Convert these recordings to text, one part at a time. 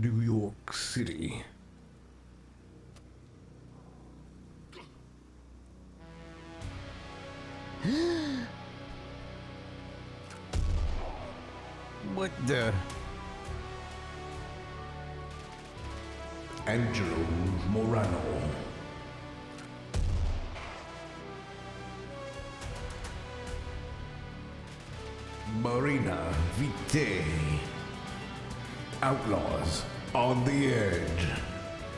New York City. What the? Angelo Morano. Marina Vitae. Outlaws on the edge.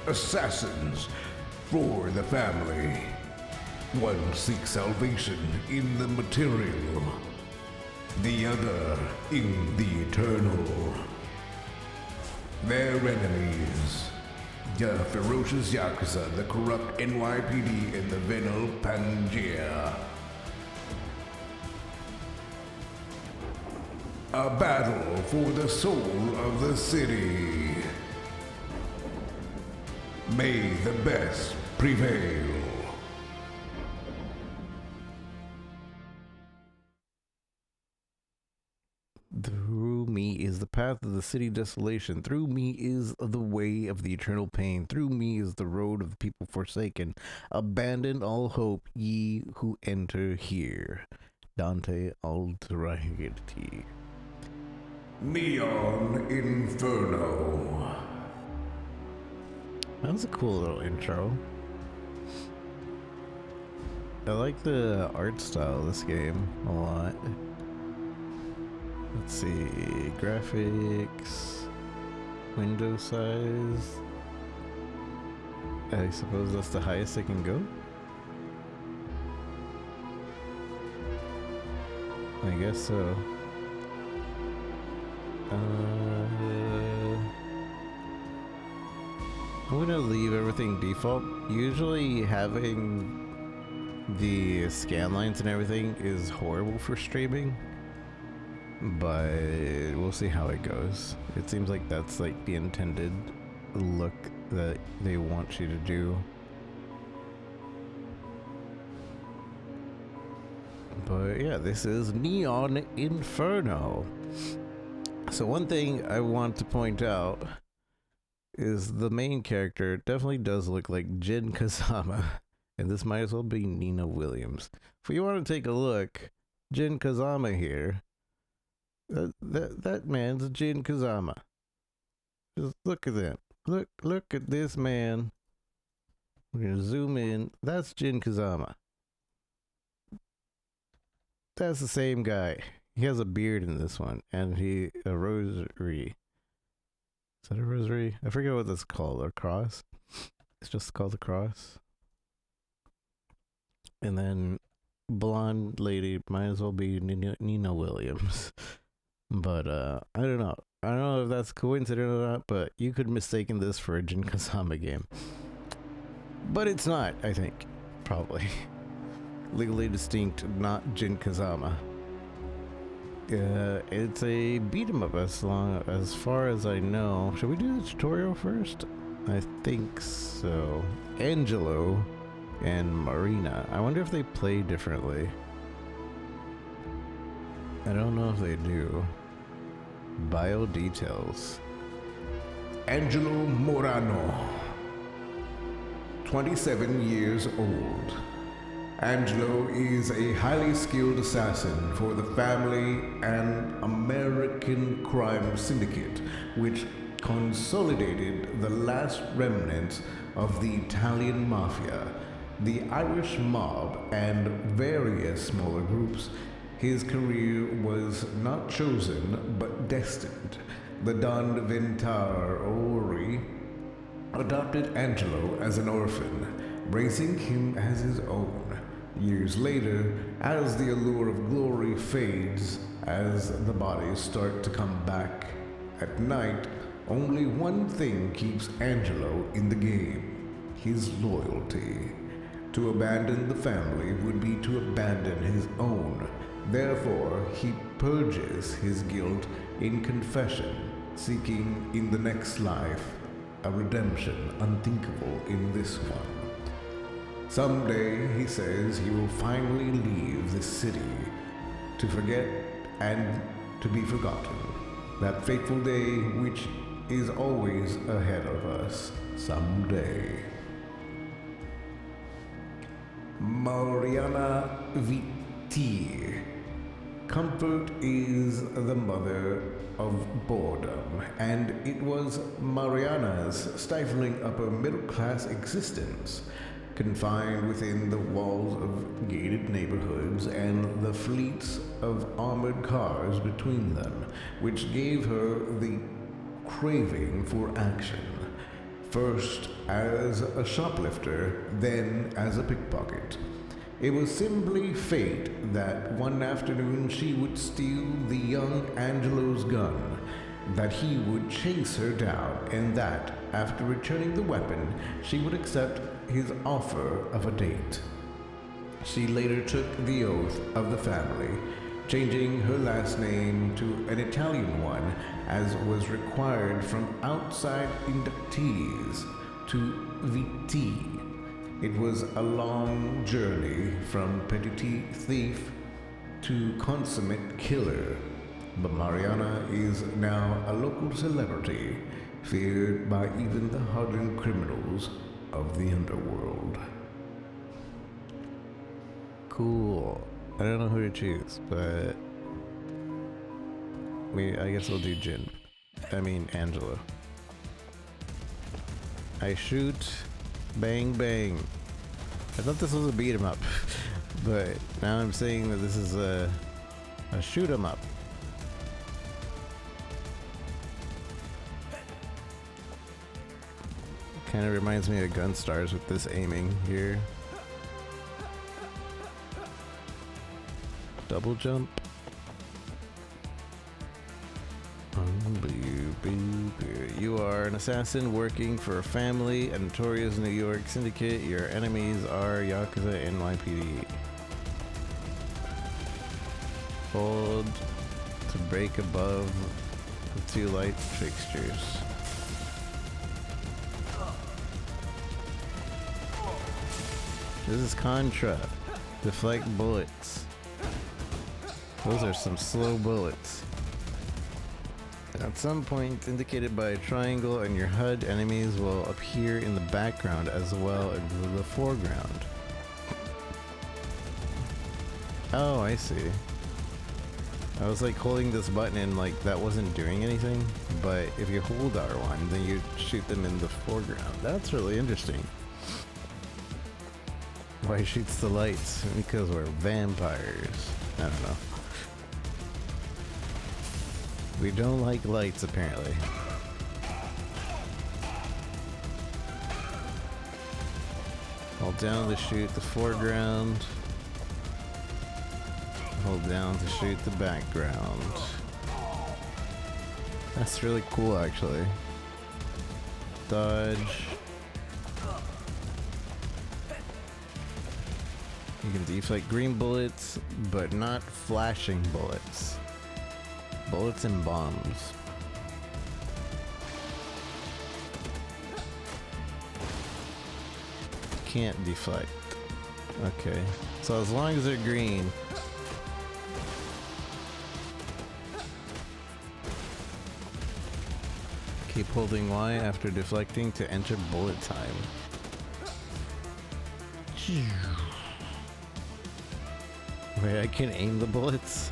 Assassins for the family. One seeks salvation in the material, the other in the eternal. Their enemies, the ferocious Yakuza, the corrupt NYPD, and the venal Pangea. A battle for the soul of the city. May the best prevail. Through me is the path of the city desolation. Through me is the way of the eternal pain. Through me is the road of the people forsaken. Abandon all hope, ye who enter here. Dante Alderete. Neon Inferno. That was a cool little intro. I like the art style of this game a lot. Let's see, graphics, window size. I suppose that's the highest it can go. I guess so. I'm gonna leave everything default. Usually having the scan lines and everything is horrible for streaming, but we'll see how it goes. It seems like that's like the intended look that they want you to do. But yeah, this is Neon Inferno. So one thing I want to point out is the main character definitely does look like Jin Kazama, and this might as well be Nina Williams. If you want to take a look, Jin Kazama here, that man's Jin Kazama. Just look at that. Look at this man. We're gonna zoom in. That's Jin Kazama. That's the same guy. He has a beard in this one, and a rosary. Is that a rosary? I forget what that's called. A cross? It's just called a cross. And then blonde lady might as well be Nina Williams. But I don't know. I don't know if that's coincident or not, but you could mistaken this for a Jin Kazama game. But it's not, I think. Probably. Legally distinct, not Jin Kazama. It's a beat 'em up as far as I know. Should we do the tutorial first? I think so. Angelo and Marina. I wonder if they play differently. I don't know if they do. Bio details. Angelo Morano. 27 years old. Angelo is a highly skilled assassin for the family and American crime syndicate, which consolidated the last remnants of the Italian mafia, the Irish mob, and various smaller groups. His career was not chosen, but destined. The Don Ventari adopted Angelo as an orphan, raising him as his own. Years later, as the allure of glory fades, as the bodies start to come back at night, only one thing keeps Angelo in the game: his loyalty. To abandon the family would be to abandon his own. Therefore, he purges his guilt in confession, seeking in the next life a redemption unthinkable in this one. Someday, he says, he will finally leave this city to forget and to be forgotten. That fateful day which is always ahead of us someday. Mariana Viti. Comfort is the mother of boredom, and it was Mariana's stifling upper middle class existence, confined within the walls of gated neighborhoods and the fleets of armored cars between them, which gave her the craving for action. First as a shoplifter, then as a pickpocket. It was simply fate that one afternoon she would steal the young Angelo's gun, that he would chase her down, and that, after returning the weapon, she would accept his offer of a date. She later took the oath of the family, changing her last name to an Italian one, as was required from outside inductees, to Viti. It was a long journey from petty thief to consummate killer, but Mariana is now a local celebrity, feared by even the hardened criminals of the underworld. Cool. I don't know who to choose, but I guess we'll do Angela. I shoot, bang bang. I thought this was a beat 'em up, but now I'm saying that this is a shoot 'em up. Kind of reminds me of Gunstars with this aiming here. Double jump. You are an assassin working for a family, a notorious New York syndicate. Your enemies are Yakuza and NYPD. Hold to break above the two light fixtures. This is Contra. Deflect bullets. Those are some slow bullets. At some point indicated by a triangle on your HUD, enemies will appear in the background as well as the foreground. Oh, I see. I was like holding this button and like that wasn't doing anything, but if you hold R1, then you shoot them in the foreground. That's really interesting. Why shoots the lights? Because we're vampires. I don't know. We don't like lights, apparently. Hold down to shoot the foreground. Hold down to shoot the background. That's really cool, actually. Dodge. You can deflect green bullets, but not flashing bullets. Bullets and bombs. Can't deflect. Okay. So as long as they're green. Keep holding Y after deflecting to enter bullet time. Wait, I can aim the bullets?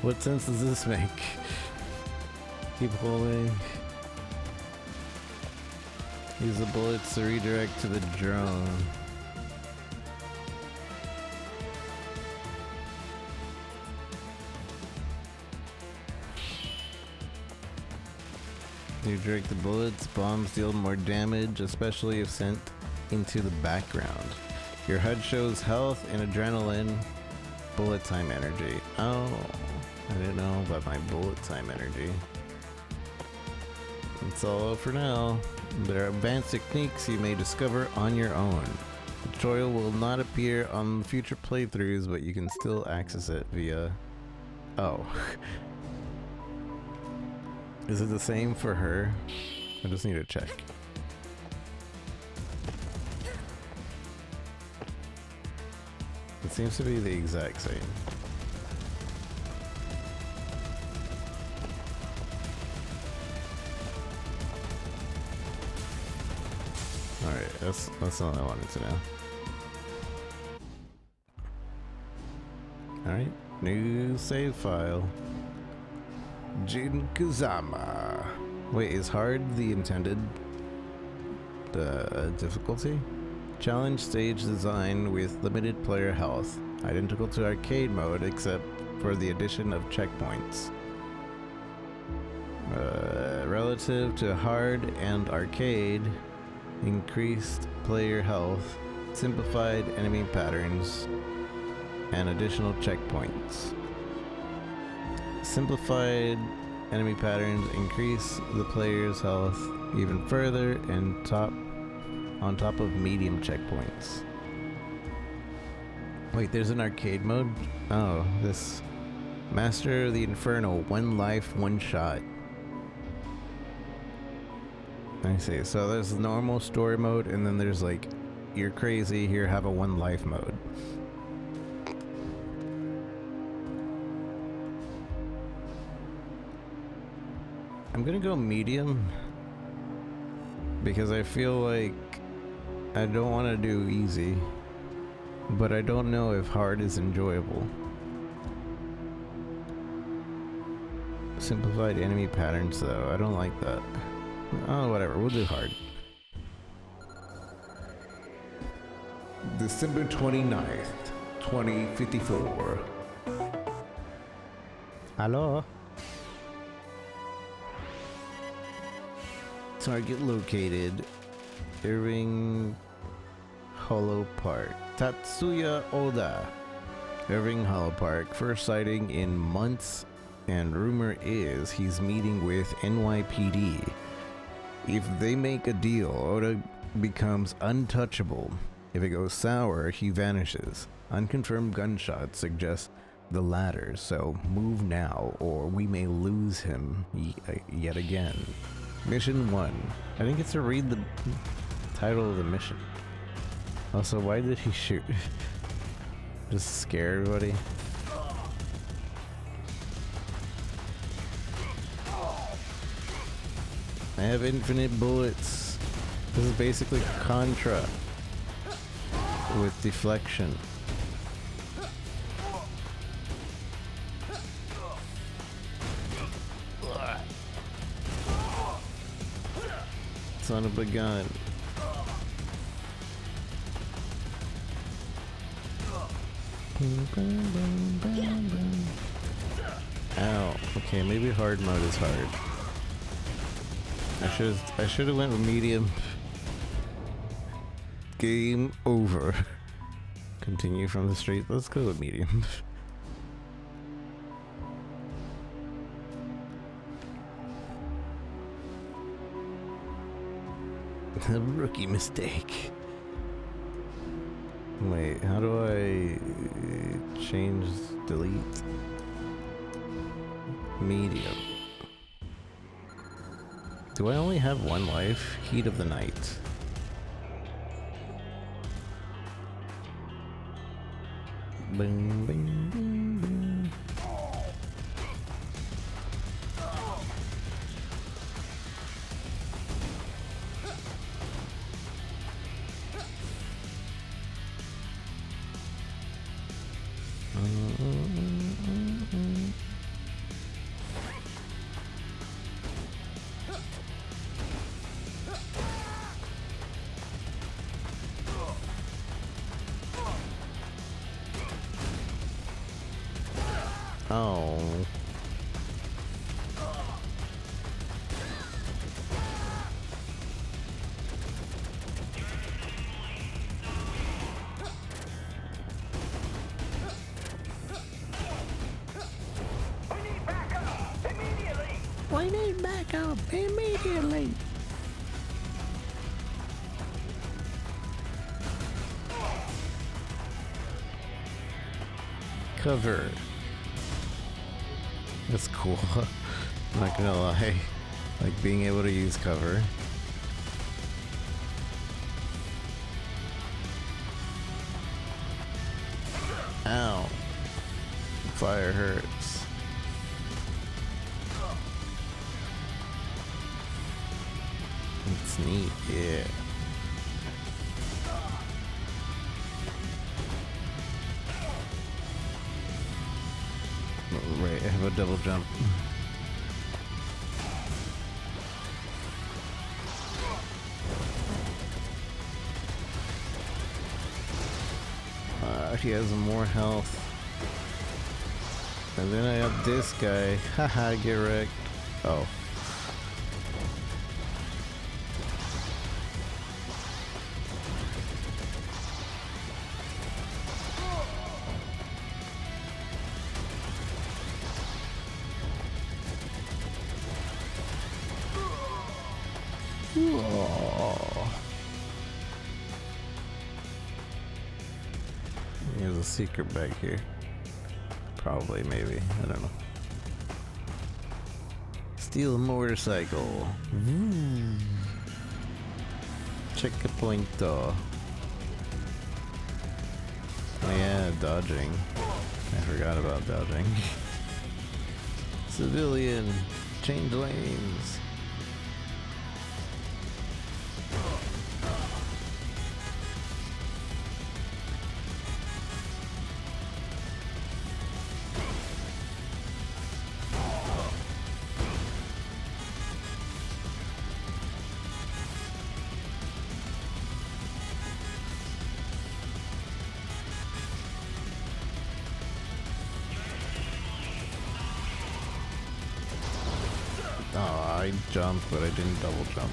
What sense does this make? Keep holding. Use the bullets to redirect to the drone. You direct the bullets, bombs deal more damage, especially if sent into the background. Your HUD shows health and adrenaline, bullet time energy. Oh, I didn't know about my bullet time energy. That's all for now. There are advanced techniques you may discover on your own. The tutorial will not appear on future playthroughs, but you can still access it via... Oh. Is it the same for her? I just need to check. It seems to be the exact same. Alright, that's all I wanted to know. Alright, new save file. Jin Kazama. Wait, is hard the intended difficulty? Challenge stage design with limited player health. Identical to arcade mode except for the addition of checkpoints. Relative to hard and arcade, increased player health, simplified enemy patterns, and additional checkpoints. Simplified enemy patterns increase the player's health even further and on top of medium checkpoints. Wait, there's an arcade mode? Oh, this Master of the Inferno, 1 life, 1 shot. I see. So there's normal story mode, and then there's like, you're crazy, here, have a 1 life mode. I'm gonna go medium because I feel like I don't want to do easy, but I don't know if hard is enjoyable. Simplified enemy patterns though, I don't like that. Oh, whatever, we'll do hard. December 29th, 2054. Hello? Target located, Irving Hollow Park. Tatsuya Oda. Irving Hollow Park, first sighting in months, and rumor is he's meeting with NYPD. If they make a deal, Oda becomes untouchable. If it goes sour, he vanishes. Unconfirmed gunshots suggest the latter, so move now or we may lose him yet again. Mission 1. I didn't get to read the title of the mission. Also, why did he shoot? Just scare everybody? I have infinite bullets. This is basically Contra with deflection. Son of a gun. Ow. Okay, maybe hard mode is hard. I should have went with medium. Game over. Continue from the street. Let's go with medium. A rookie mistake. Wait, how do I change delete? Medium. Do I only have 1 life? Heat of the night. Bing, bing, bing, bing. Oh. We need backup immediately. Cover. That's cool. I'm not gonna lie. Like being able to use cover. Ow. Fire hurts. It's neat, yeah. a double jump. He has more health. And then I have this guy. Haha, get wrecked. Oh. There's a secret back here. Probably, maybe. I don't know. Steal a motorcycle. Checkpoint. Oh yeah, dodging. I forgot about dodging. Civilian. Change lanes. Oh, I jumped, but I didn't double jump.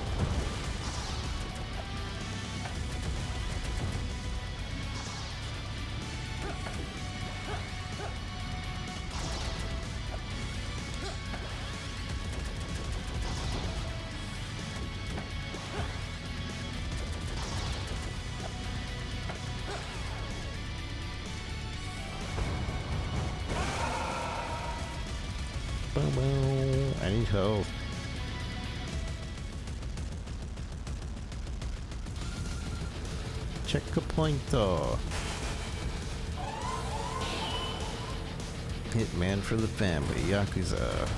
I need help. Checkpoint. Hitman for the family. Yakuza.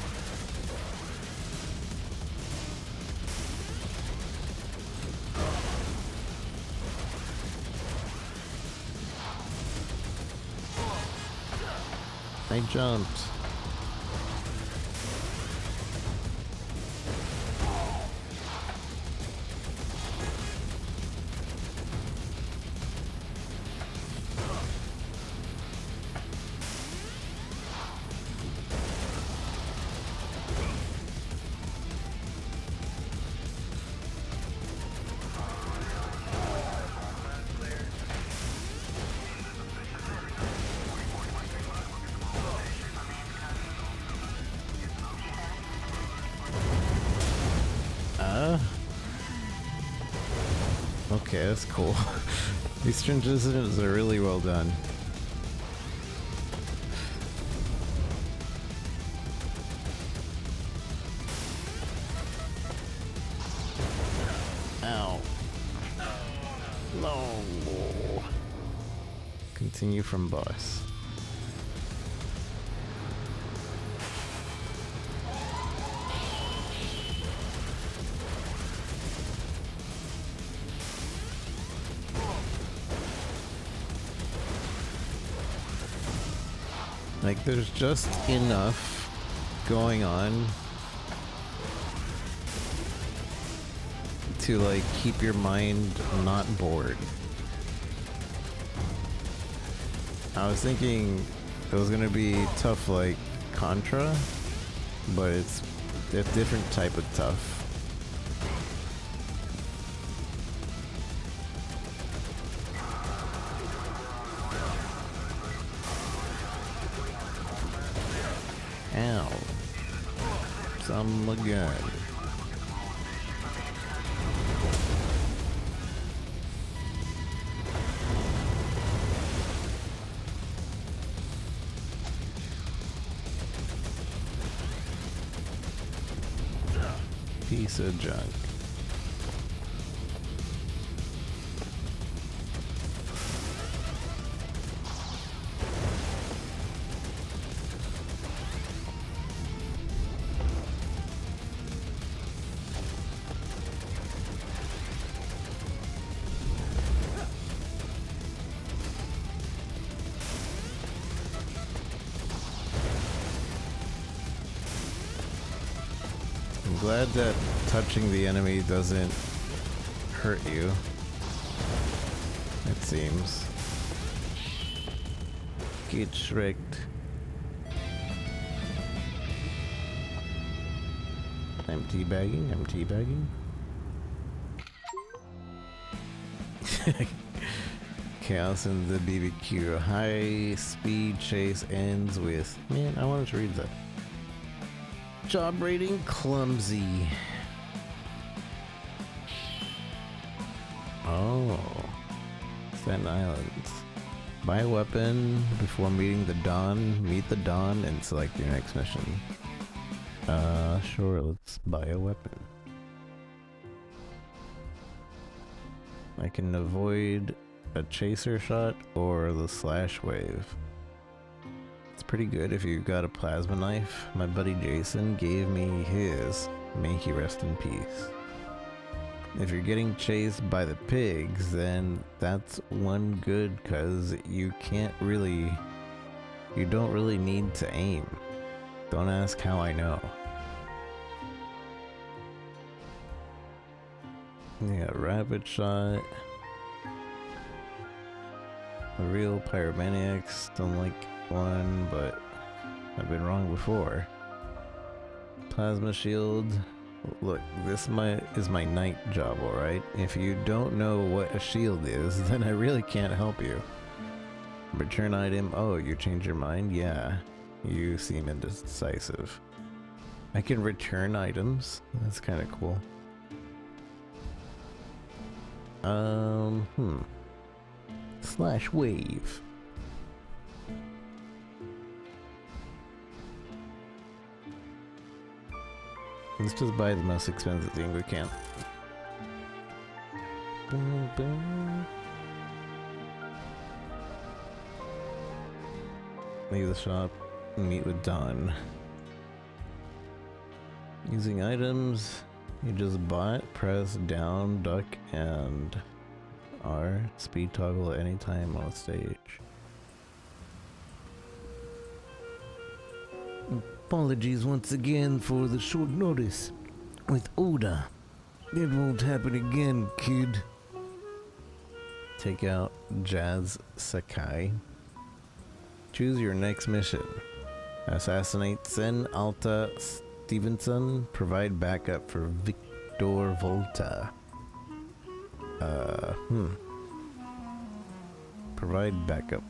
I jumped. Okay, that's cool. These transitions are really well done. Ow. No. Continue from boss. Like, there's just enough going on to, like, keep your mind not bored. I was thinking it was gonna be tough like Contra, but it's a different type of tough. Ow. Some again. Piece of junk. glad that touching the enemy doesn't hurt you. It seems. Get shreked. I'm teabagging, I'm teabagging. Chaos in the BBQ. High speed chase ends with... Man, I wanted to read that. Job rating clumsy. Oh. Staten Island. Buy a weapon before meeting the Dawn. Meet the Dawn and select your next mission. Sure, let's buy a weapon. I can avoid a chaser shot or the slash wave. It's pretty good if you've got a plasma knife. My buddy Jason gave me his. May he rest in peace. If you're getting chased by the pigs, then that's one good, cause you don't really need to aim. Don't ask how I know. Yeah, rapid shot. A real pyromaniacs, don't like one, but I've been wrong before. Plasma shield. Look, this is my night job, alright? If you don't know what a shield is, then I really can't help you. Return item. Oh, you changed your mind? Yeah. You seem indecisive. I can return items. That's kind of cool. Slash wave. Let's just buy the most expensive thing we can. Boom, boom. Leave the shop. Meet with Dawn. Using items you just bought. Press down, duck, and R. Speed toggle at any time on stage. Apologies once again for the short notice with Oda. It won't happen again, kid. Take out Jazz Sakai. Choose your next mission. Assassinate Sen Alta Stevenson. Provide backup for Victor Volta. Provide backup.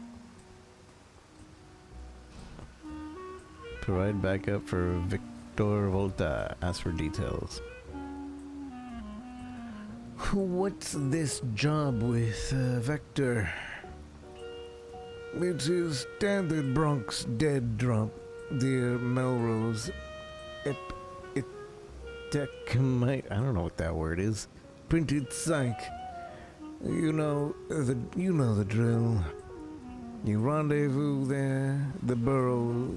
Provide backup for Victor Volta. Ask for details. What's this job with Vector? It's his standard Bronx dead drop, dear Melrose. Epitechmite. I don't know what that word is. Printed psych. You know the drill. You rendezvous there, the borough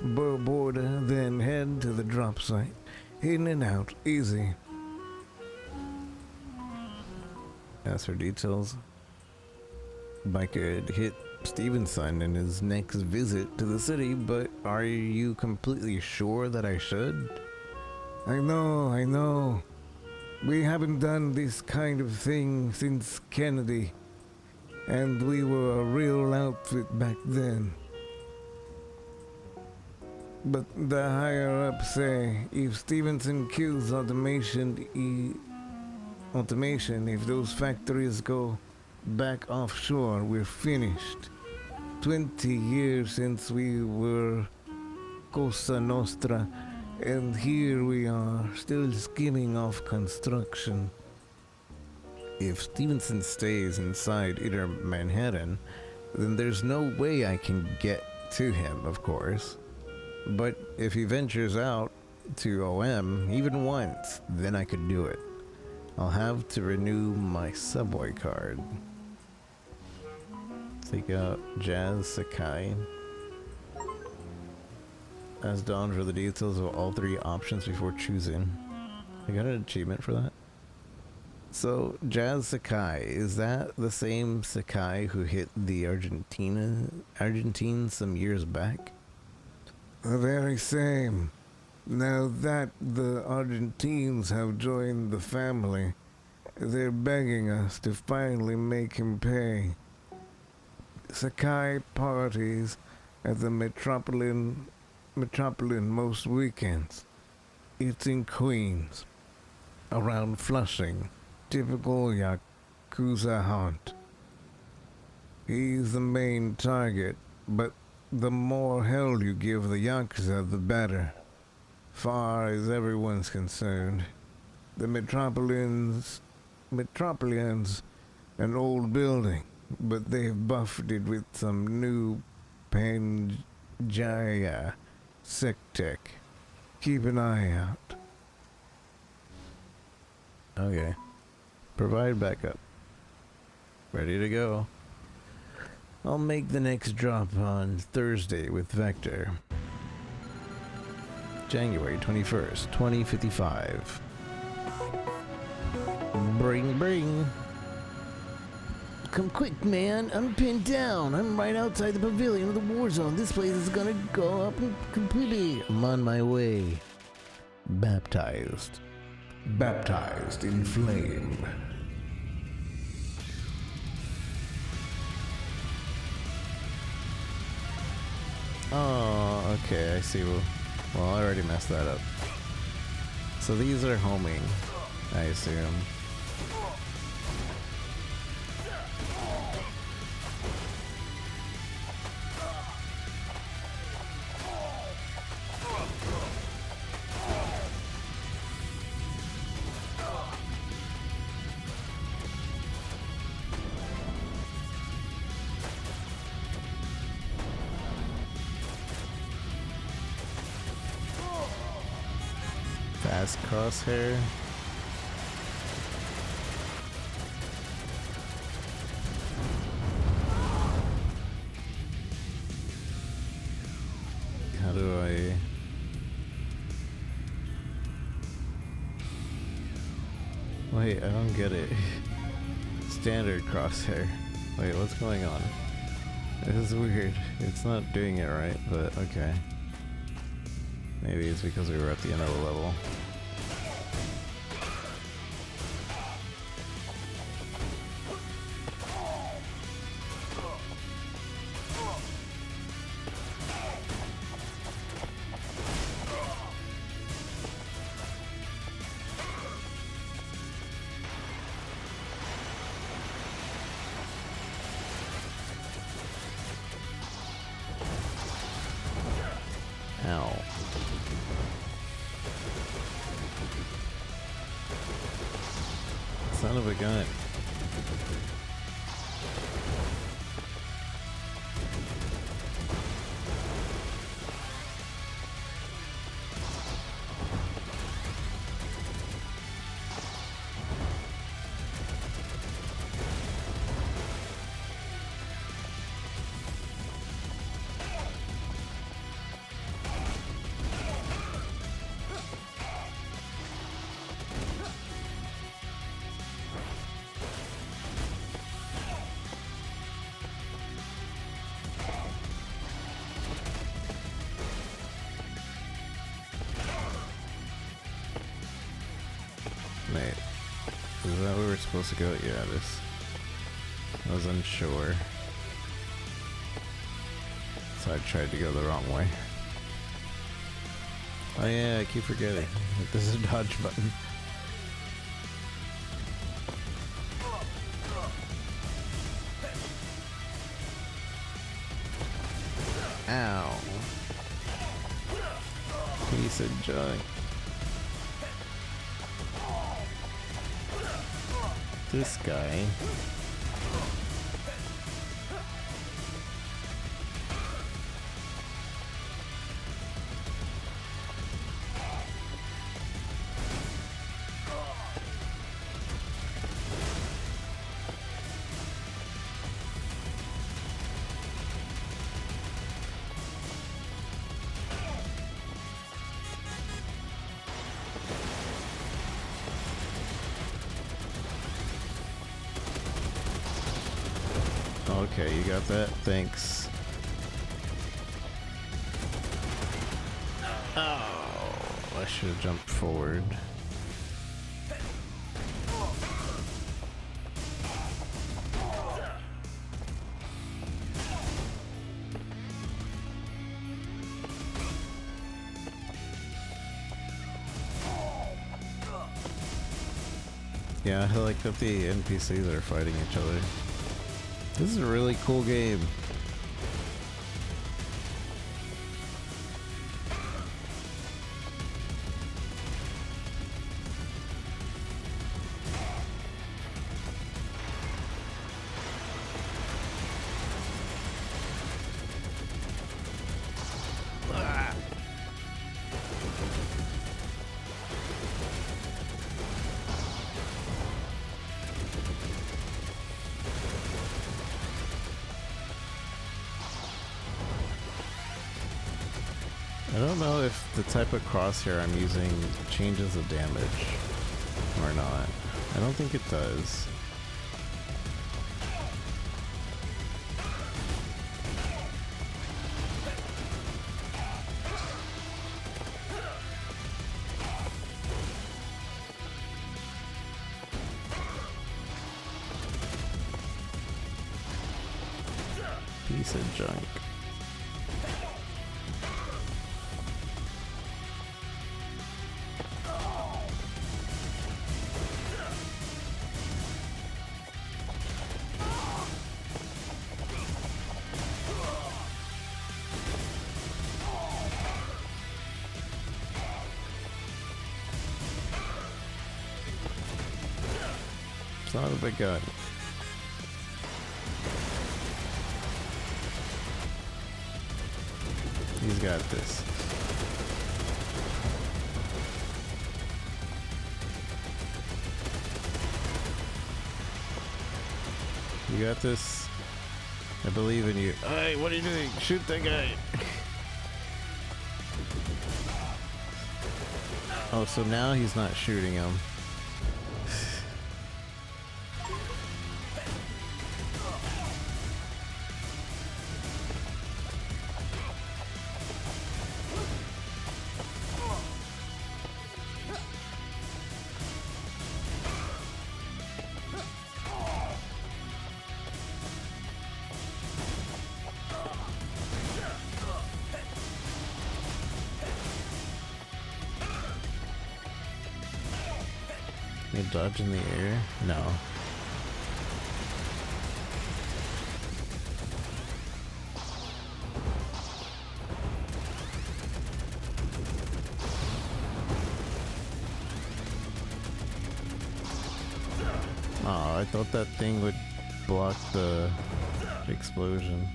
border, then head to the drop site. In and out, easy. As for details, I could hit Stevenson in his next visit to the city, but are you completely sure that I should? I know. We haven't done this kind of thing since Kennedy, and we were a real outfit back then. But the higher up say if Stevenson kills automation, if those factories go back offshore, we're finished. 20 years since we were Cosa Nostra, and here we are, still skimming off construction. If Stevenson stays inside Inner Manhattan, then there's no way I can get to him, of course. But if he ventures out to OM, even once, then I could do it. I'll have to renew my subway card. Take out Jazz Sakai. Ask Dawn for the details of all three options before choosing. I got an achievement for that. So, Jazz Sakai, is that the same Sakai who hit the Argentine some years back? The very same. Now that the Argentines have joined the family, they're begging us to finally make him pay. Sakai parties at the Metropolitan most weekends. It's in Queens, around Flushing. Typical Yakuza haunt. He's the main target, but the more hell you give the Yakuza, the better. Far as everyone's concerned, the Metropolitan's an old building, but they've buffed it with some new Pangaea sec tech. Keep an eye out. Okay. Provide backup. Ready to go. I'll make the next drop on Thursday with Vector. January 21st, 2055. Bring. Come quick, man. I'm pinned down. I'm right outside the pavilion of the war zone. This place is gonna go up completely. I'm on my way. Baptized. Baptized in flame. Oh, okay, I see. Well, I already messed that up. So these are homing, I assume. Fast crosshair. How do I... Wait, I don't get it. Standard crosshair. Wait, what's going on? This is weird. It's not doing it right, but okay. Maybe it's because we were at the end of the level. Ow. Son of a gun. Wait, is that where we're supposed to go? Yeah, this. I was unsure. So I tried to go the wrong way. Oh yeah, I keep forgetting. This is a dodge button. Ow. Piece of junk. This guy. Okay, you got that? Thanks. Oh. should have jumped forward. Yeah, I like that the NPCs are fighting each other. This is a really cool game. I don't know if the type of crosshair I'm using changes the damage or not. I don't think it does. Piece of junk. It's not a big gun. He's got this. You got this. I believe in you. Hey, what are you doing? Shoot that guy. Oh, so now he's not shooting him. Can you dodge in the air? No. Oh, I thought that thing would block the explosion.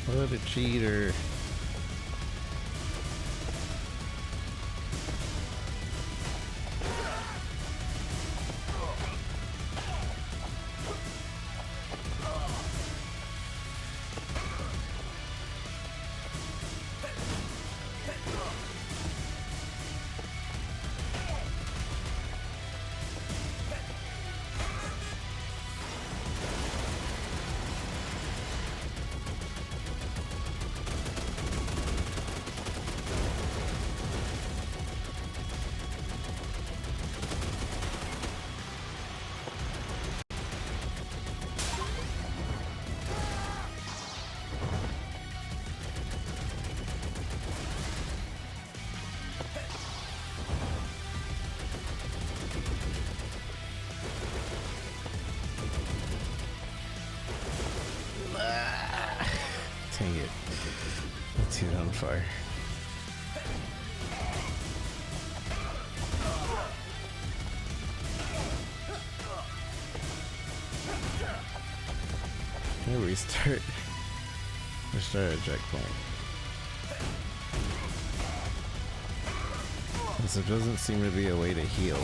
What a cheater. Dang it. Let's get on fire. Can I restart? Restart a checkpoint. there doesn't seem to be a way to heal.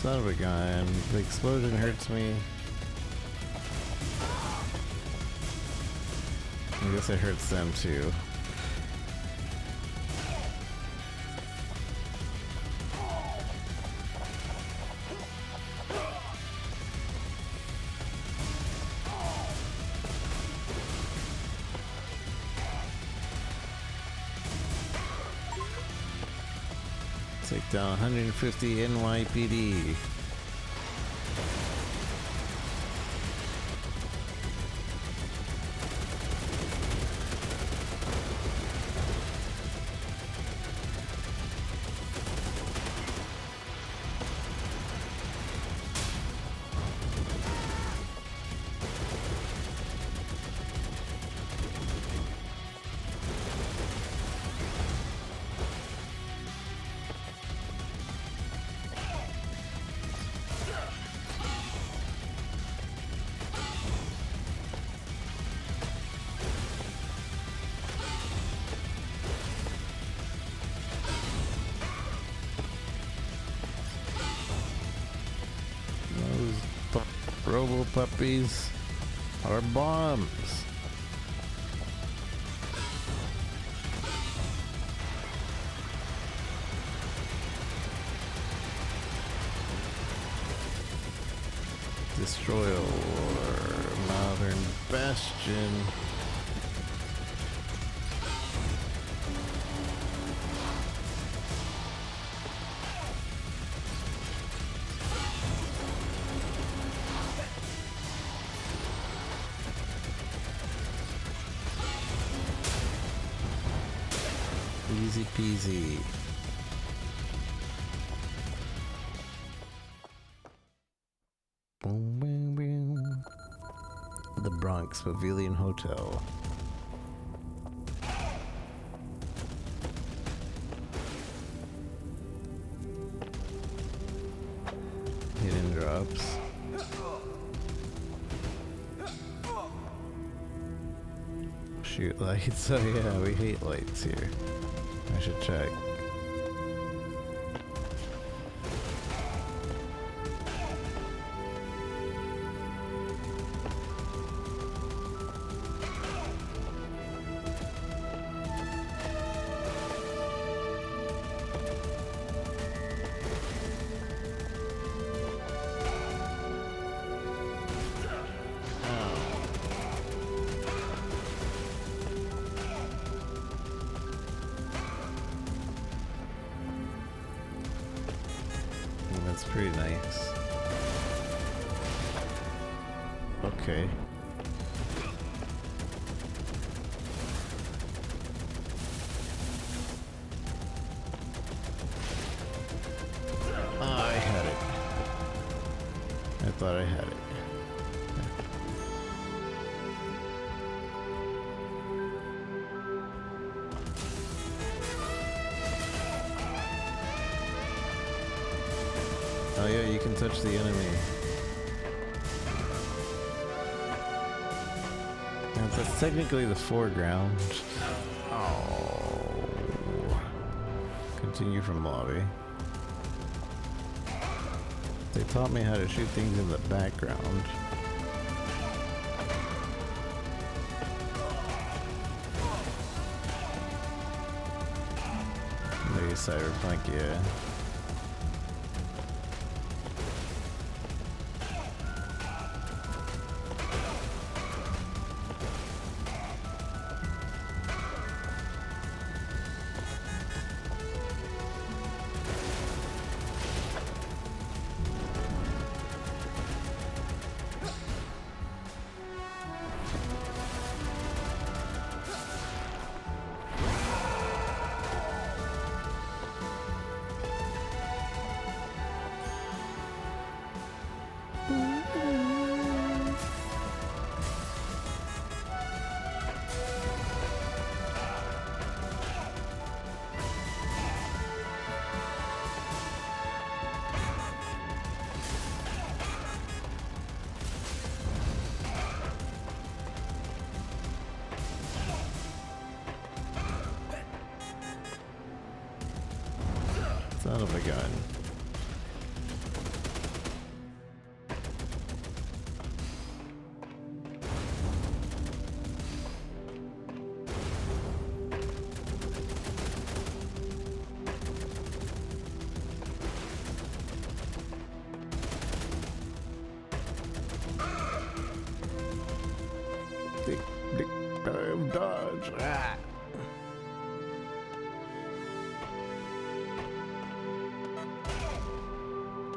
Son of a gun. The explosion hurts me. I guess it hurts them too. Take down 150 NYPD. Robo puppies are bombs. Destroy or modern bastion. Easy peasy. Boom, boom, boom. The Bronx Pavilion Hotel. Hidden drops. Shoot lights. Oh yeah, we hate lights here. I should check. That's pretty nice. Okay. Ah, I had it. I thought I had it. Oh yeah, you can touch the enemy. That's technically the foreground. Oh. Continue from lobby. They taught me how to shoot things in the background. Maybe Cyberpunk, yeah. Son of a gun. Dodge. Ah.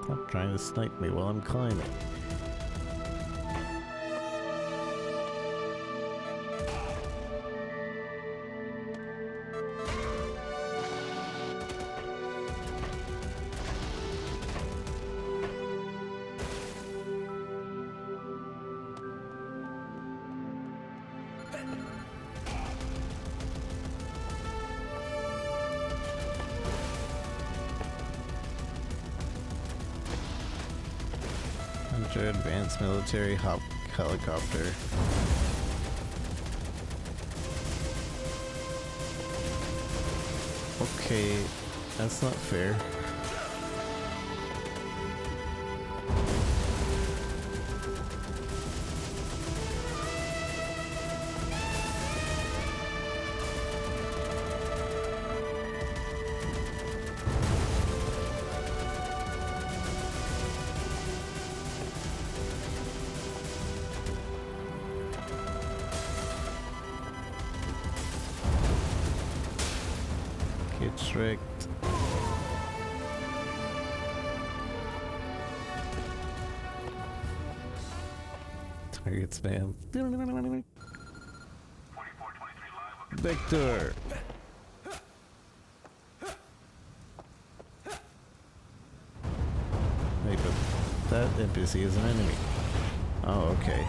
Stop trying to snipe me while I'm climbing. Advanced military helicopter. Okay, that's not fair. Get tricked. Target spam. Victor. Wait, but that NPC is an enemy. Oh, okay.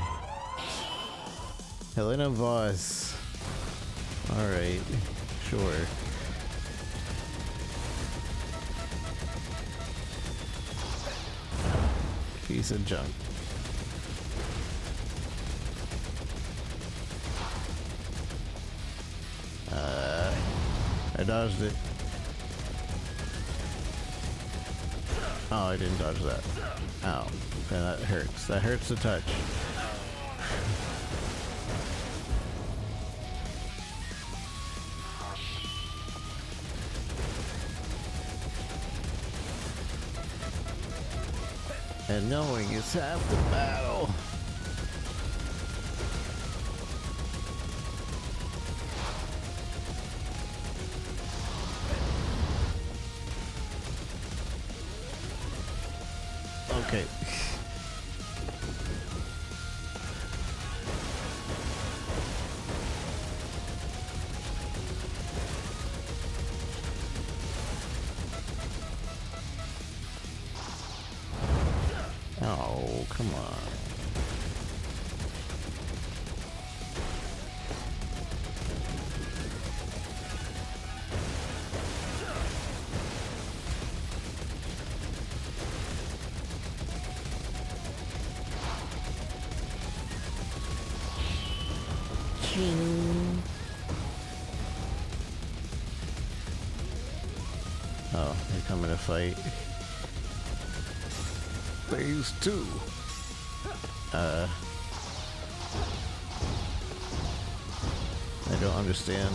Helena Voss. Alright, sure. Piece of junk. I dodged it. Oh, I didn't dodge that. Ow. Okay, that hurts. That hurts to touch. And knowing is half the battle. Okay. Oh, come on. Ching. Oh, you're coming to fight. phase 2. I don't understand.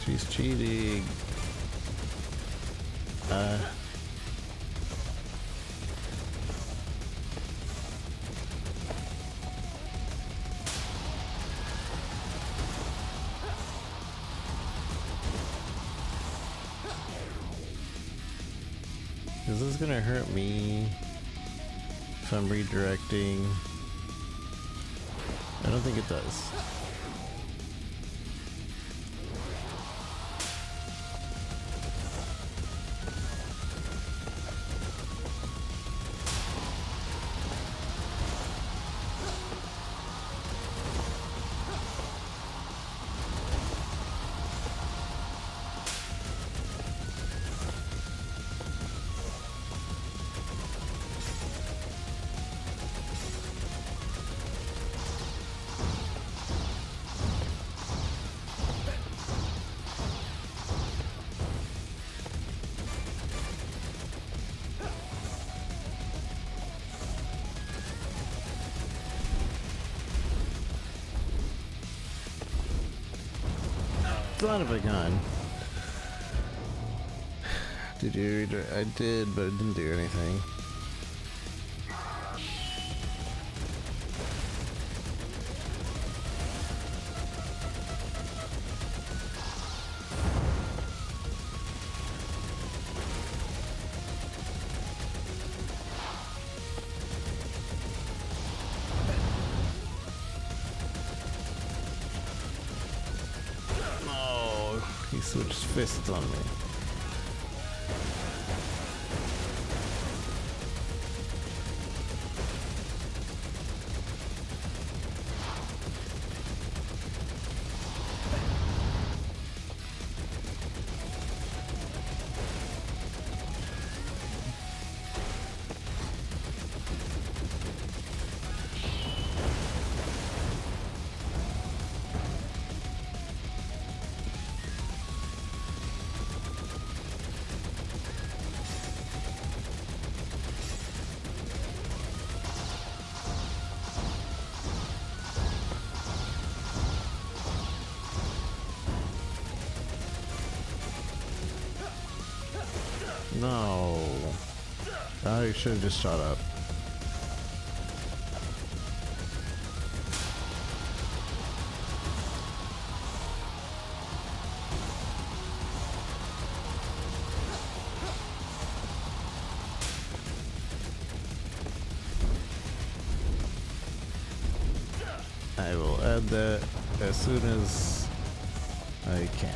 She's cheating. Is this gonna hurt me if I'm redirecting? I don't think it does. Son of a gun. Did you redirect? I did, but it didn't do anything. He switched fists on me. No. I should have just shot up. I will add that as soon as I can.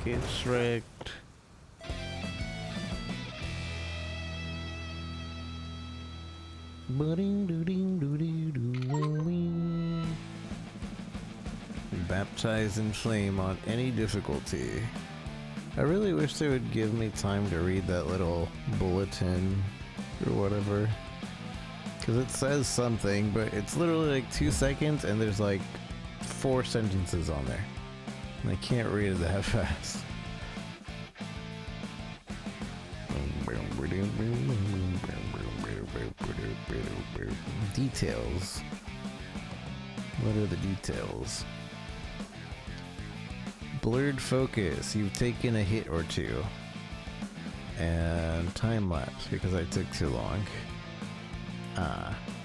Get wrecked. Baptized in flame on any difficulty. I really wish they would give me time to read that little bulletin or whatever, because it says something, but it's literally like 2 seconds and there's like 4 sentences on there. I can't read it that fast. Details. What are the details? Blurred focus. You've taken a hit or two. And time lapse because I took too long.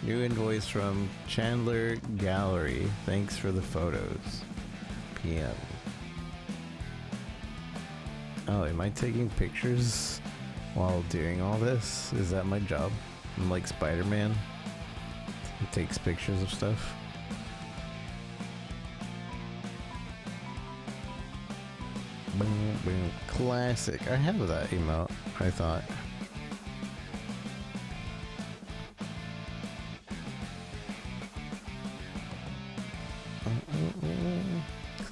New invoice from Chandler Gallery. Thanks for the photos. PM. Oh, am I taking pictures while doing all this? Is that my job? I'm like Spider-Man. He takes pictures of stuff. Boom, boom. Classic. I have that emote, I thought.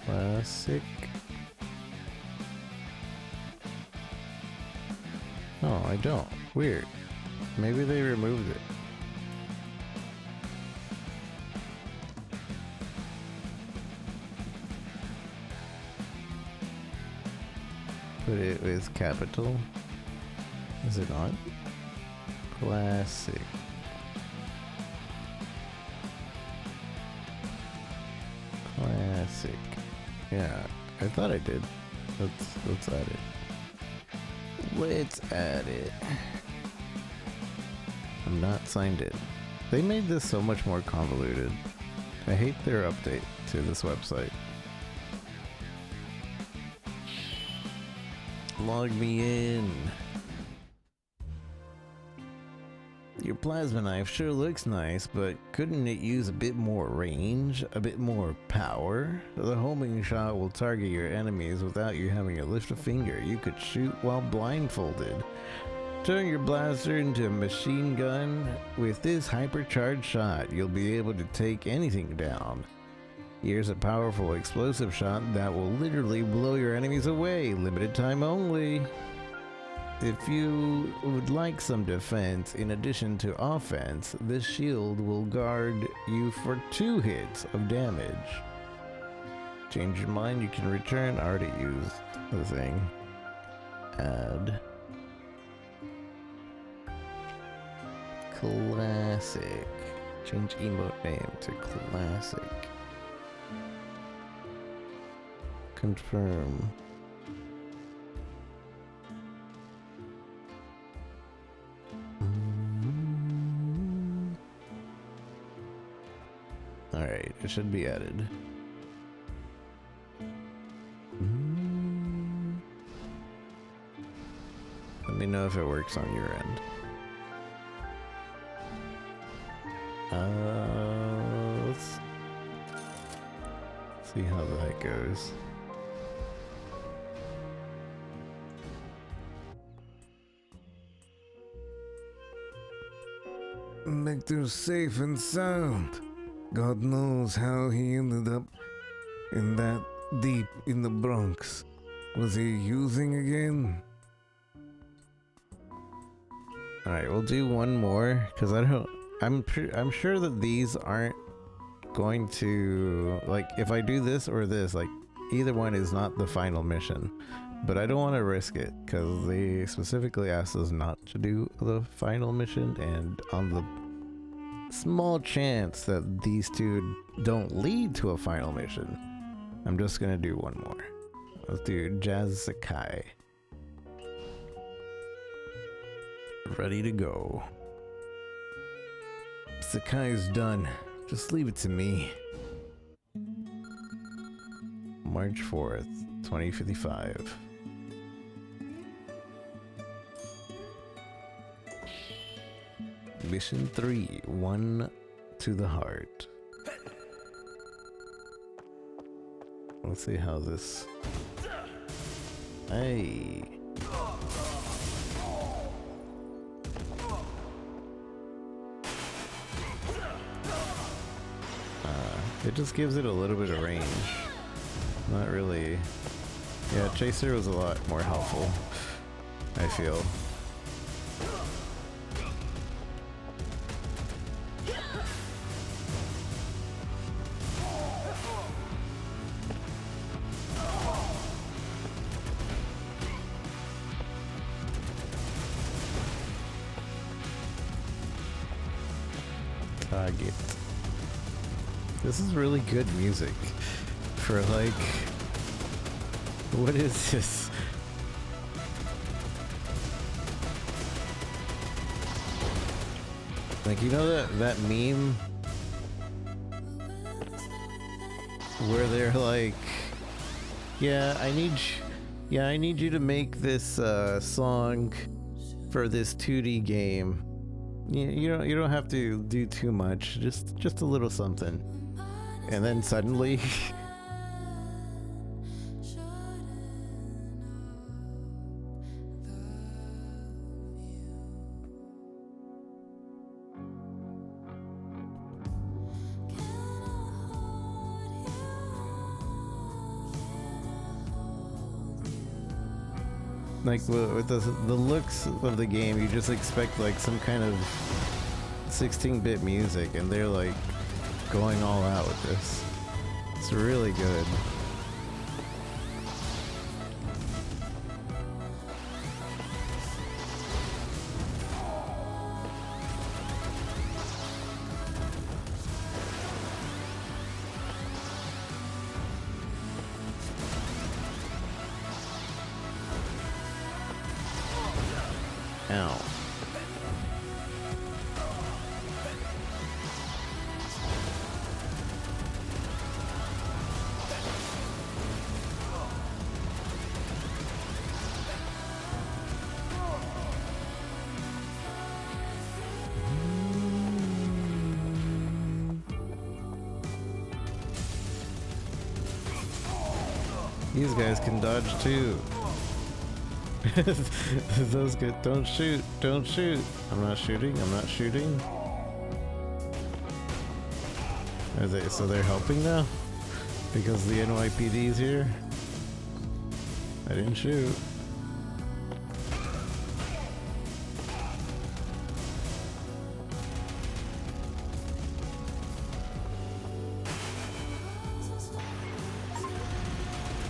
Classic. Oh, I don't. Weird. Maybe they removed it. Put it with capital. Is it not? Classic. Classic. Yeah, I thought I did. Let's add it. Let's add it. I'm not signed in. They made this so much more convoluted. I hate their update to this website. Log me in. Your plasma knife sure looks nice, but couldn't it use a bit more range? A bit more power? The homing shot will target your enemies without you having to lift a finger. You could shoot while blindfolded. Turn your blaster into a machine gun. With this hypercharged shot, you'll be able to take anything down. Here's a powerful explosive shot that will literally blow your enemies away. Limited time only. If you would like some defense in addition to offense, this shield will guard you for 2 hits of damage. Change your mind, you can return. I already used the thing. Add. Classic. Change emote name to classic. Confirm. Alright, it should be added. Let me know if it works on your end. Let's see how that goes. Victor's safe and sound. God knows how he ended up in that deep in the Bronx. Was he using again? Alright, we'll do one more, because I'm sure that these aren't going to, like, if I do this or this, like, either one is not the final mission. But I don't want to risk it, because they specifically asked us not to do the final mission, and on the small chance that these two don't lead to a final mission, I'm just gonna do one more. Let's do Jazz Sakai. Ready to go. Sakai's done. Just leave it to me. March 4th, 2055. Mission 3, 1 to the heart. Let's see how this... Hey! It just gives it a little bit of range. Not really... Yeah, Chaser was a lot more helpful, I feel. Target. This is really good music for, like, what is this? Like, you know that meme where they're like, I need you to make this song for this 2D game. You don't have to do too much, just a little something. And then suddenly like with the looks of the game, you just expect like some kind of 16-bit music, and they're like going all out with this. It's really good. Ow. These guys can dodge too. Those guys, don't shoot, don't shoot. I'm not shooting, I'm not shooting. Are they, so they're helping now? Because the NYPD's here? I didn't shoot.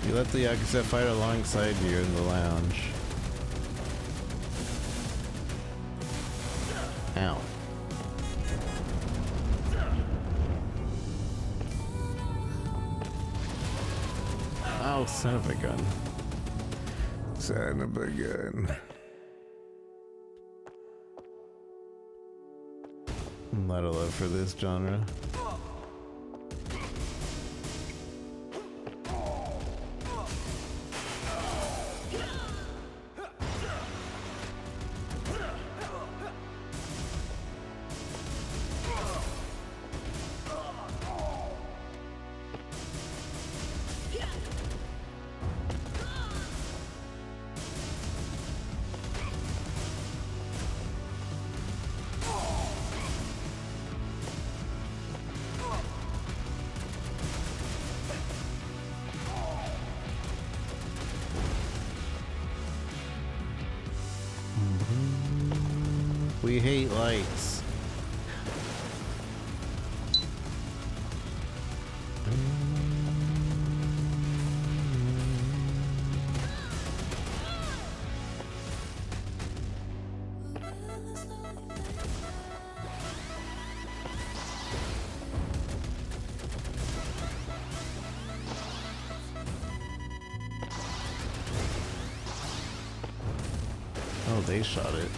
You let the Yakuza fight alongside you in the lounge. Ow. Oh, son of a gun. Son of a gun. A lot of love for this genre. We hate lights. Oh, they shot it.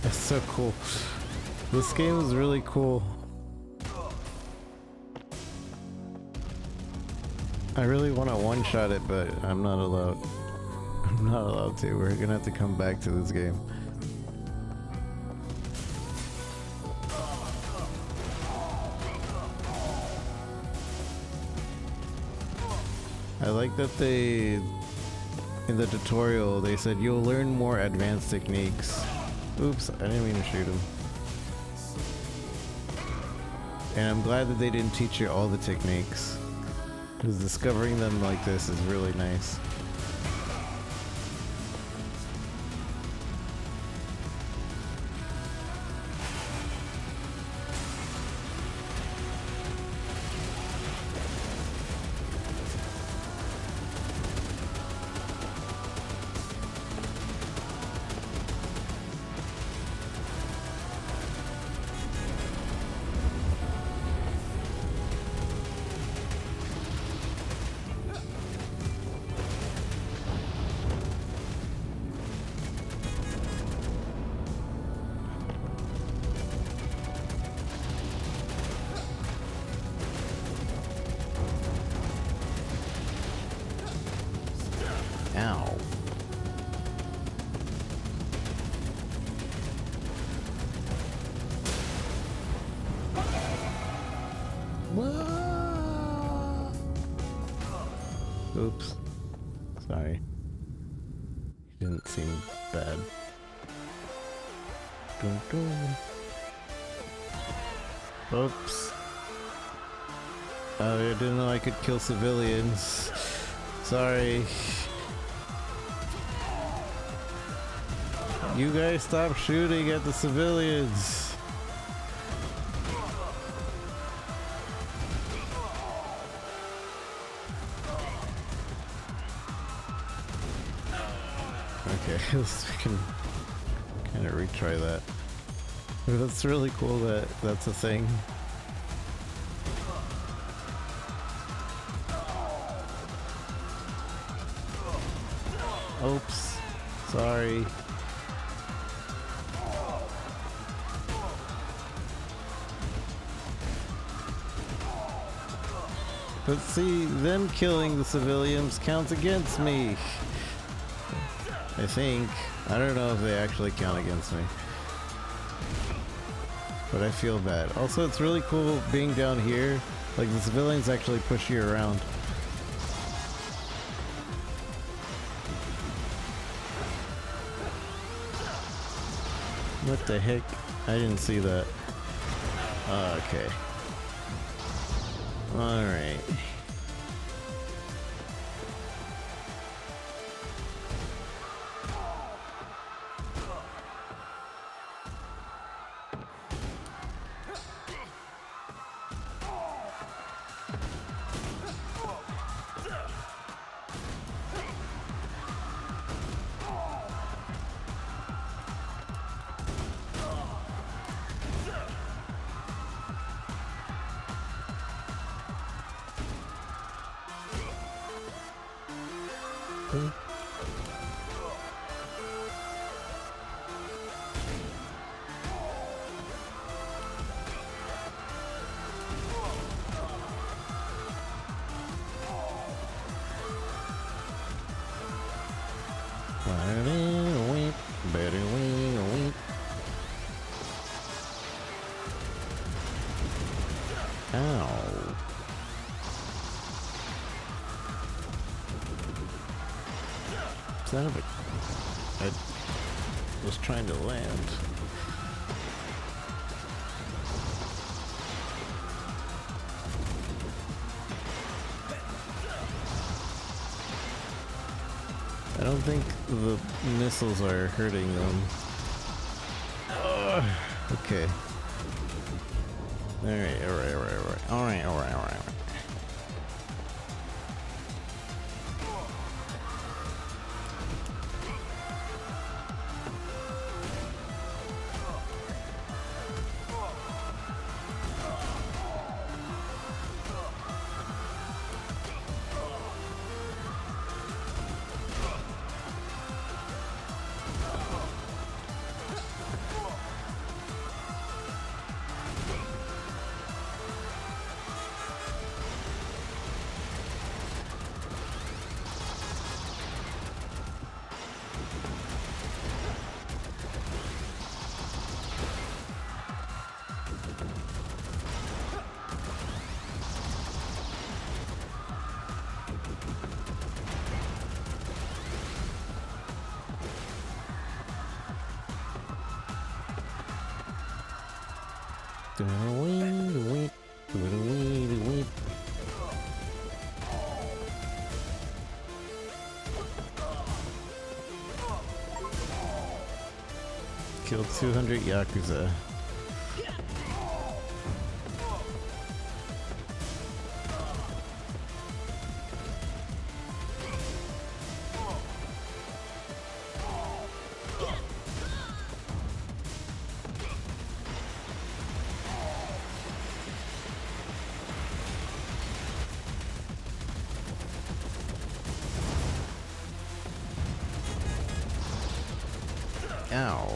That's so cool. This game is really cool. I really want to one-shot it, but I'm not allowed. I'm not allowed to. We're gonna have to come back to this game. I like that they, in the tutorial, they said you'll learn more advanced techniques. Oops, I didn't mean to shoot him. And I'm glad that they didn't teach you all the techniques, because discovering them like this is really nice. Ow. Oops. Sorry. Didn't seem bad. Dun, dun. Oops. I didn't know I could kill civilians. Sorry. You guys stop shooting at the civilians. Okay, let's can kind of retry that. That's really cool that that's a thing. Oops. Sorry. But see, them killing the civilians counts against me. I think. I don't know if they actually count against me. But I feel bad. Also, it's really cool being down here. Like, the civilians actually push you around. What the heck? I didn't see that. Okay. Alright. Ow. Son of a... I was trying to land. I don't think the missiles are hurting them. Okay. Alright. Killed 200 Yakuza. Ow.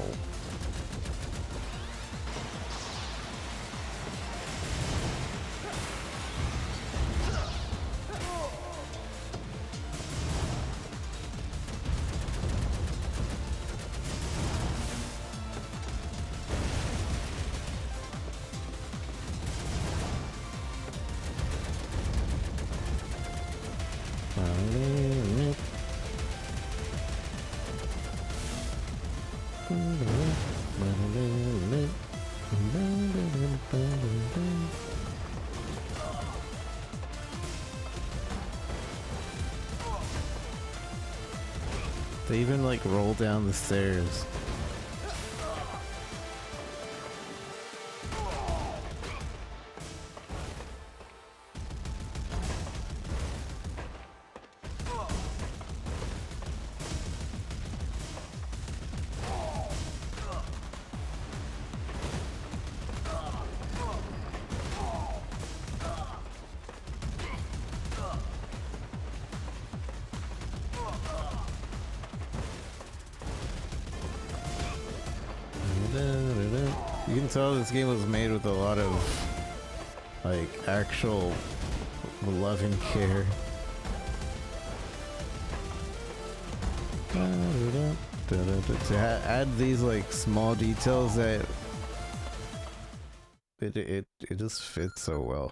They even like roll down the stairs. You can tell this game was made with a lot of like actual loving care. To add these like small details that it just fits so well.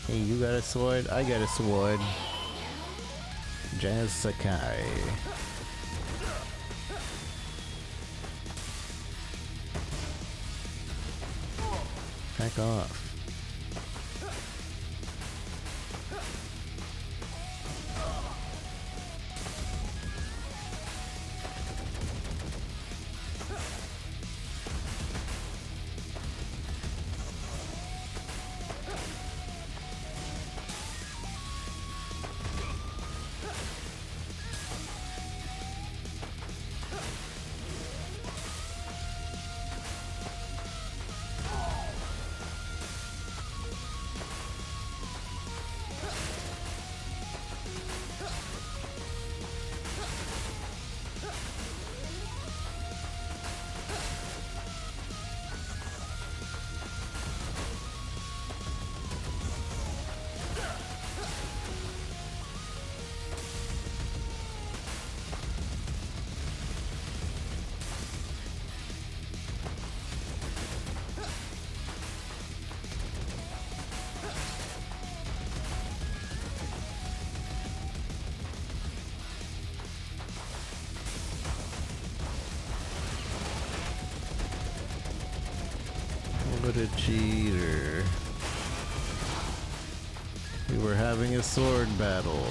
Hey, you got a sword? I got a sword. Jazz Sakai. Back off. What a cheater. We were having a sword battle.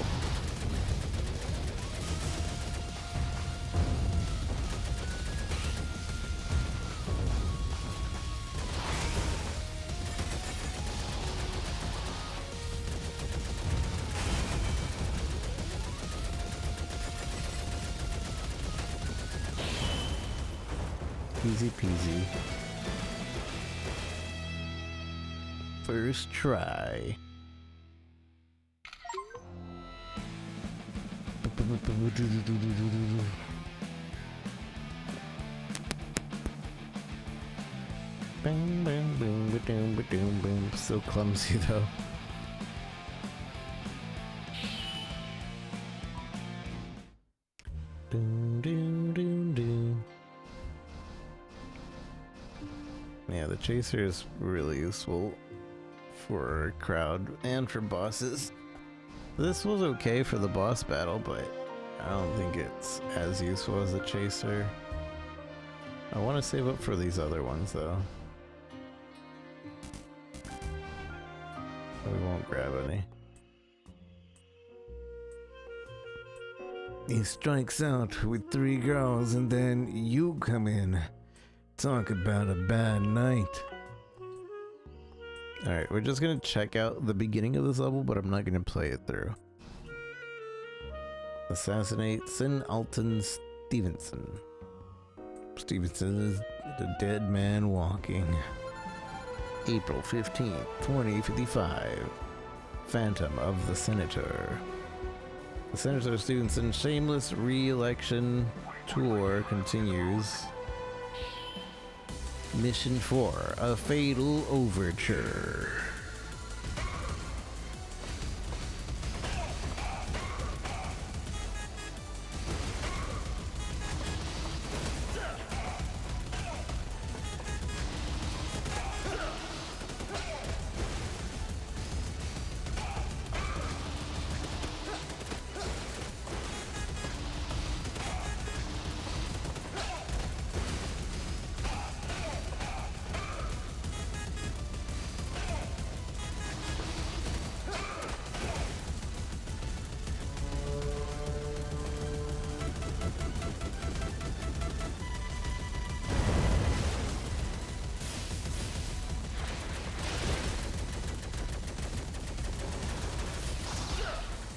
Easy peasy. First try. Bang, bang, boom, ba-doom, ba-doom, boom. So clumsy though. Doom, doom, doom, doom. Yeah, the chaser is really useful for a crowd and for bosses. This was okay for the boss battle, but I don't think it's as useful as the chaser. I want to save up for these other ones though. We won't grab any. He strikes out with 3 girls and then you come in. Talk about a bad night. Alright, we're just gonna check out the beginning of this level, but I'm not gonna play it through. Assassinate Sin Alton Stevenson. Stevenson is the dead man walking. April 15th, 2055. Phantom of the Senator. The Senator Stevenson's shameless re-election tour continues. Mission 4, a fatal overture.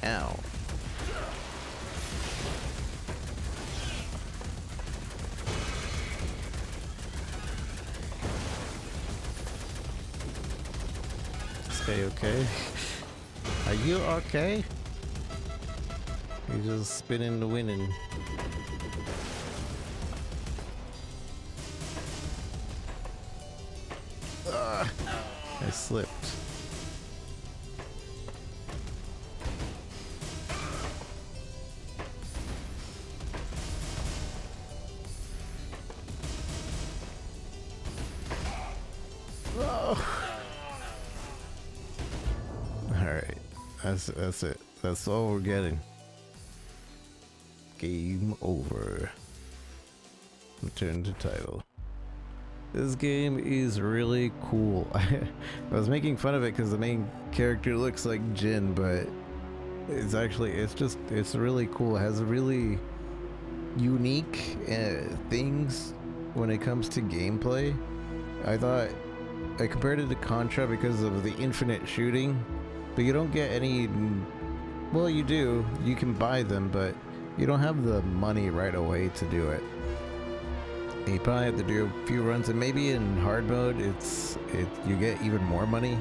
Ow. Stay okay? Are you okay? You're just spinning the winning. I slipped. Alright. That's it. That's all we're getting. Game over. Return to title. This game is really cool. I was making fun of it because the main character looks like Jin, but it's really cool. It has really unique things when it comes to gameplay. I compared it to Contra because of the infinite shooting, but you don't get any. Well, you do. You can buy them, but you don't have the money right away to do it. You probably have to do a few runs, and maybe in hard mode, you get even more money.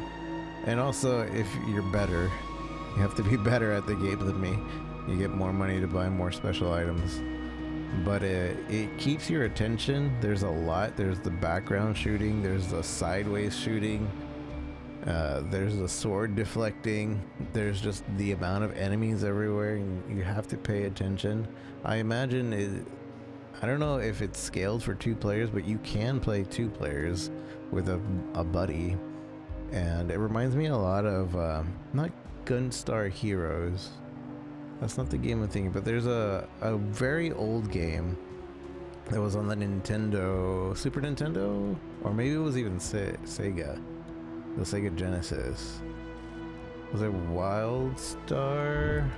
And also, if you're better, you have to be better at the game than me. You get more money to buy more special items. But it keeps your attention. There's a lot. There's the background shooting. There's the sideways shooting. There's the sword deflecting. There's just the amount of enemies everywhere, and you have to pay attention. I imagine I don't know if it's scaled for 2 players, but you can play 2 players with a buddy. And it reminds me a lot of, not Gunstar Heroes. That's not the game I'm thinking, but there's a very old game that was on the Super Nintendo? Or maybe it was even Sega. The Sega Genesis. Was it WildStar?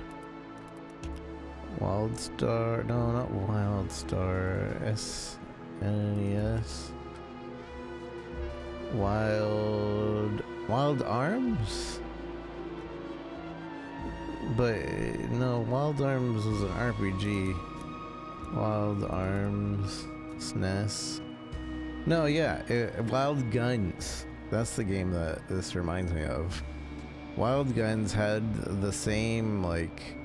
WildStar? No, not WildStar. SNES. Wild Arms? But no, Wild Arms was an RPG. Wild Arms, SNES. No, yeah, Wild Guns. That's the game that this reminds me of. Wild Guns had the same, like,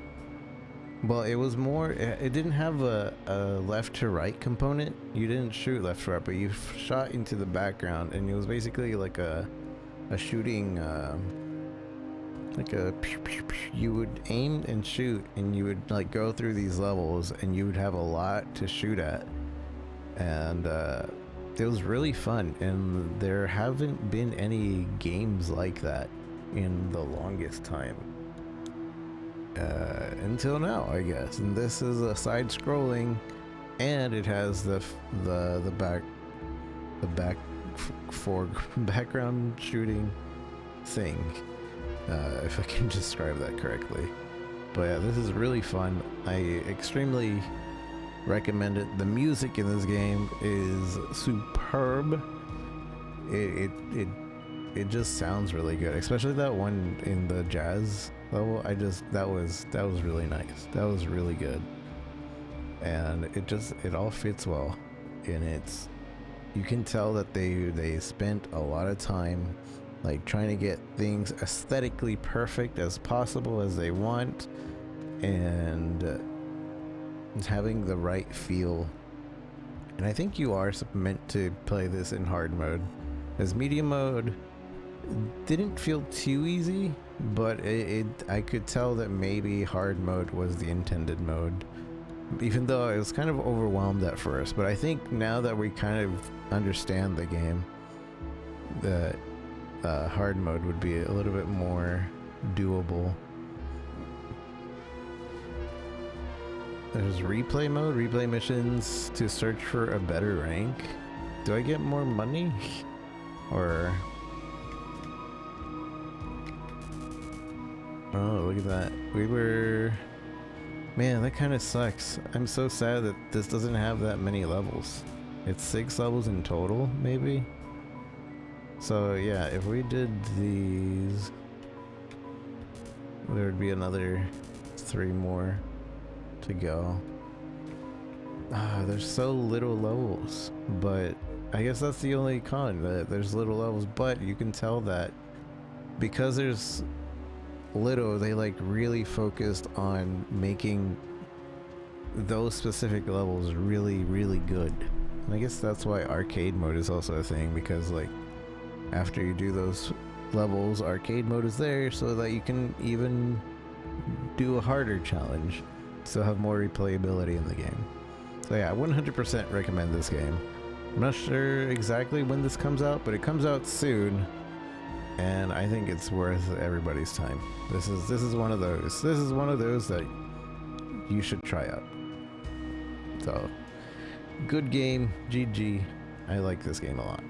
well, it was more, it didn't have a left to right component. You didn't shoot left to right, but you shot into the background, and it was basically like a shooting, like a pew, pew, pew. You would aim and shoot, and you would like go through these levels, and you would have a lot to shoot at, and it was really fun. And there haven't been any games like that in the longest time, until now, I guess. And this is a side-scrolling, and it has the background shooting thing. If I can describe that correctly. But yeah, this is really fun. I extremely recommend it. The music in this game is superb. It just sounds really good, especially that one in the jazz level. That was really nice. That was really good, and it all fits well. And you can tell that they spent a lot of time like trying to get things aesthetically perfect as possible as they want, and having the right feel. And I think you are meant to play this in hard mode, as medium mode didn't feel too easy, but I could tell that maybe hard mode was the intended mode, even though I was kind of overwhelmed at first. But I think now that we kind of understand the game, that hard mode would be a little bit more doable. There's replay mode, replay missions to search for a better rank. Do I get more money? Or... oh, look at that. Man, that kind of sucks. I'm so sad that this doesn't have that many levels. It's 6 levels in total, maybe? So yeah, if we did these, there would be another 3 more to go. There's so little levels, but I guess that's the only con, that there's little levels, but you can tell that because there's little, they like really focused on making those specific levels really, really good. And I guess that's why arcade mode is also a thing, because like after you do those levels, arcade mode is there so that you can even do a harder challenge, so have more replayability in the game. So yeah, 100% recommend this game. I'm not sure exactly when this comes out, but it comes out soon, and I think it's worth everybody's time. This is one of those. This is one of those that you should try out. So, good game, GG. I like this game a lot.